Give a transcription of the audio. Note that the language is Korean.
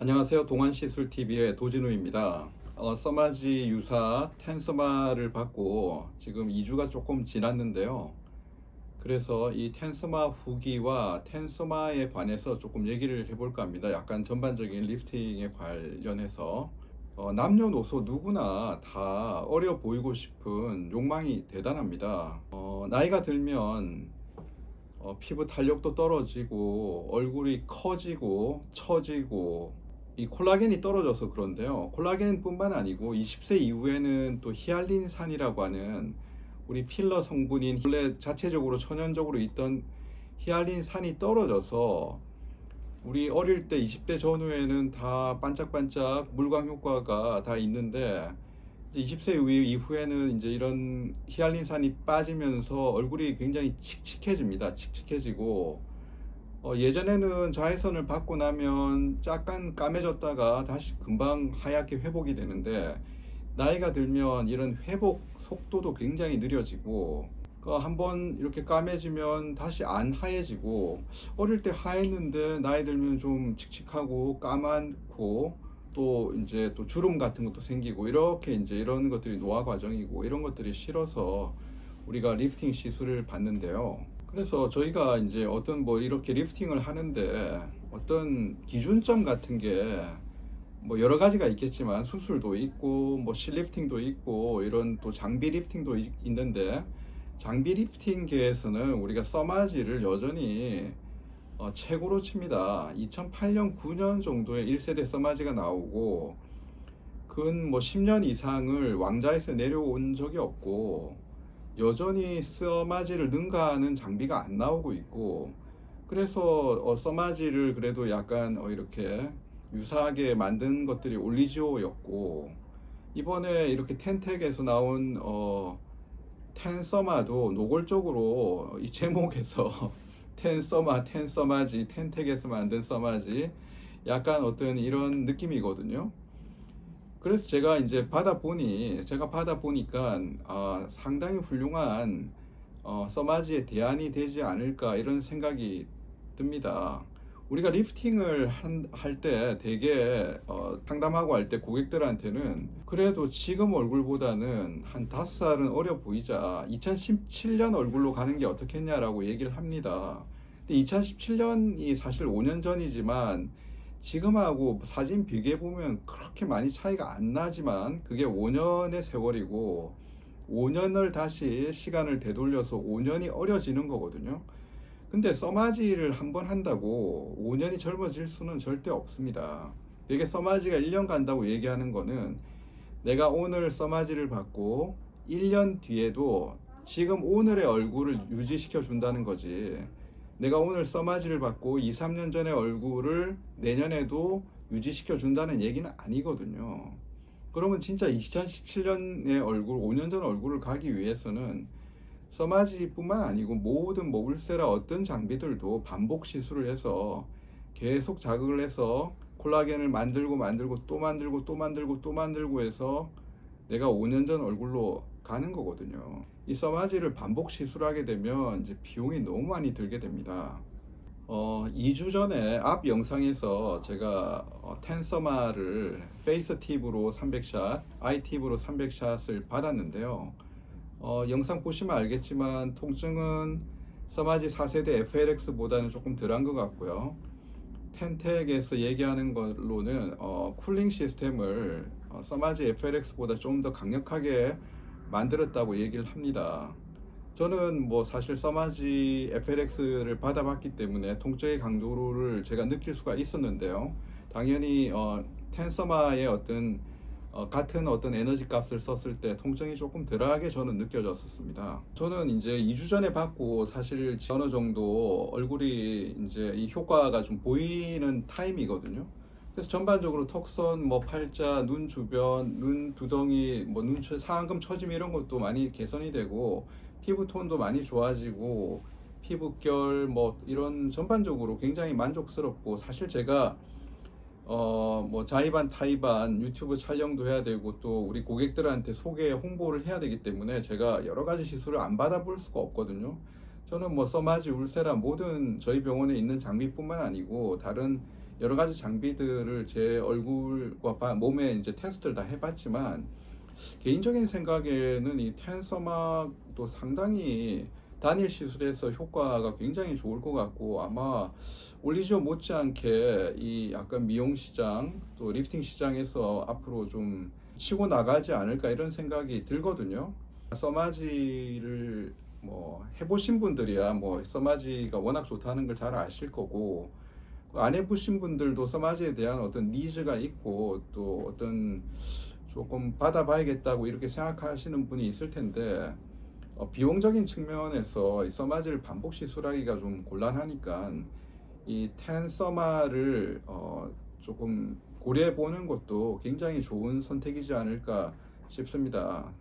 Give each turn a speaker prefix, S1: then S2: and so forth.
S1: 안녕하세요. 동안시술TV의 도진우입니다. 써마지 유사 텐서마를 받고 지금 2주가 조금 지났는데요. 그래서 이 텐서마 후기와 텐서마에 관해서 조금 얘기를 해볼까 합니다. 약간 전반적인 리프팅에 관련해서 남녀노소 누구나 다 어려 보이고 싶은 욕망이 대단합니다. 나이가 들면 피부 탄력도 떨어지고 얼굴이 커지고 처지고 이 콜라겐이 떨어져서 그런데요. 콜라겐뿐만 아니고 20세 이후에는 또 히알린산이라고 하는 우리 필러 성분인 원래 자체적으로 천연적으로 있던 히알린산이 떨어져서 우리 어릴 때 20대 전후에는 다 반짝반짝 물광 효과가 다 있는데 20세 이후에는 이제 이런 히알린산이 빠지면서 얼굴이 굉장히 칙칙해집니다. 칙칙해지고 예전에는 자외선을 받고 나면 약간 까매졌다가 다시 금방 하얗게 회복이 되는데 나이가 들면 이런 회복 속도도 굉장히 느려지고 한번 이렇게 까매지면 다시 안 하얘지고 어릴 때 하얘는데 나이 들면 좀 칙칙하고 까맣고 또 이제 또 주름 같은 것도 생기고 이렇게 이제 이런 것들이 노화 과정이고 이런 것들이 싫어서 우리가 리프팅 시술을 받는데요. 그래서 저희가 이제 어떤 뭐 이렇게 리프팅을 하는데 어떤 기준점 같은 게 뭐 여러 가지가 있겠지만 수술도 있고 뭐 실리프팅도 있고 이런 또 장비 리프팅도 있는데 장비 리프팅계에서는 우리가 써마지를 여전히 최고로 칩니다. 2008년 9년 정도에 1세대 써마지가 나오고 근 뭐 10년 이상을 왕자에서 내려온 적이 없고 여전히 써마지를 능가하는 장비가 안 나오고 있고 그래서 써마지를 그래도 약간 이렇게 유사하게 만든 것들이 올리지오였고 이번에 이렇게 텐텍에서 나온 텐서마도 노골적으로 이 제목에서 텐서마, 텐서마지, 텐텍에서 만든 써마지 약간 어떤 이런 느낌이거든요. 그래서 제가 이제 제가 받아보니까 상당히 훌륭한 써마지의 대안이 되지 않을까 이런 생각이 듭니다. 우리가 리프팅을 할 때 되게 상담하고 할 때 고객들한테는 그래도 지금 얼굴보다는 한 5살은 어려 보이자 2017년 얼굴로 가는 게 어떻겠냐라고 얘기를 합니다. 근데 2017년이 사실 5년 전이지만 지금하고 사진 비교해 보면 그렇게 많이 차이가 안 나지만 그게 5년의 세월이고 5년을 다시 시간을 되돌려서 5년이 어려지는 거거든요. 근데 써마지를 한번 한다고 5년이 젊어질 수는 절대 없습니다. 되게 써마지가 1년 간다고 얘기하는 거는 내가 오늘 써마지를 받고 1년 뒤에도 지금 오늘의 얼굴을 유지시켜 준다는 거지. 내가 오늘 써마지를 받고 2, 3년 전의 얼굴을 내년에도 유지시켜 준다는 얘기는 아니거든요. 그러면 진짜 2017년의 얼굴, 5년 전 얼굴을 가기 위해서는 써마지뿐만 아니고 모든 뭐 울세라 어떤 장비들도 반복 시술을 해서 계속 자극을 해서 콜라겐을 만들고 또 만들고 또 만들고 또 만들고 해서 내가 5년 전 얼굴로 가는 거거든요. 이 써마지를 반복 시술하게 되면 이제 비용이 너무 많이 들게 됩니다. 2주 전에 앞 영상에서 제가 텐서마를 페이스 팁으로 300샷, 아이 팁으로 300샷을 받았는데요. 영상 보시면 알겠지만 통증은 써마지 4세대 FLX보다는 조금 덜한 것 같고요. 텐텍에서 얘기하는 걸로는 쿨링 시스템을 써마지 FLX보다 좀 더 강력하게 만들었다고 얘기를 합니다. 저는 뭐 사실 써마지 FLX를 받아봤기 때문에 통증의 강도를 제가 느낄 수가 있었는데요. 당연히 텐서마의 같은 어떤 에너지 값을 썼을 때 통증이 조금 덜하게 저는 느껴졌었습니다. 저는 이제 2주 전에 받고 사실 어느 정도 얼굴이 이제 이 효과가 좀 보이는 타임이거든요. 그래서 전반적으로 턱선, 뭐 팔자, 눈 주변, 눈 두덩이, 뭐 상안검 처짐 이런 것도 많이 개선이 되고 피부 톤도 많이 좋아지고 피부결 뭐 이런 전반적으로 굉장히 만족스럽고 사실 제가 뭐 자의반 타의반 유튜브 촬영도 해야 되고 또 우리 고객들한테 소개 홍보를 해야 되기 때문에 제가 여러 가지 시술을 안 받아볼 수가 없거든요. 저는 뭐 써마지 울세라 모든 저희 병원에 있는 장비뿐만 아니고 다른 여러 가지 장비들을 제 얼굴과 몸에 이제 테스트를 다 해봤지만 개인적인 생각에는 이 텐서막도 상당히 단일 시술에서 효과가 굉장히 좋을 것 같고 아마 올리지오 못지않게 이 약간 미용 시장 또 리프팅 시장에서 앞으로 좀 치고 나가지 않을까 이런 생각이 들거든요. 써마지를 뭐 해보신 분들이야 뭐 써마지가 워낙 좋다는 걸 잘 아실 거고 안 해보신 분들도 써마지에 대한 어떤 니즈가 있고 또 어떤 조금 받아봐야겠다고 이렇게 생각하시는 분이 있을 텐데 비용적인 측면에서 이 써마지를 반복 시술하기가 좀 곤란하니까 이 텐서마를 조금 고려해 보는 것도 굉장히 좋은 선택이지 않을까 싶습니다.